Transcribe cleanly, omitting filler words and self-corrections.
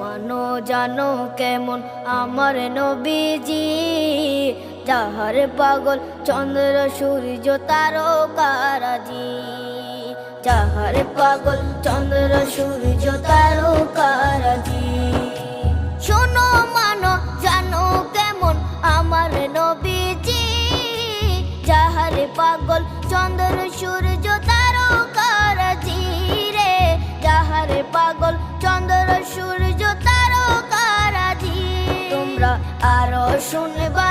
মানো জানো কেমন আমার নবীজি, যাহার পাগল চন্দ্র সূর্য তারকারাজি, যাহার পাগল চন্দ্র সূর্য তারকারাজি। শোনো মানো জানো কেমন আমার নবীজি, যাহার পাগল চন্দ্র সূর্য তারকারাজি রে, যাহার পাগল চন্দ্র সূর্য তারকারাজি। তোমরা আরো শুনবা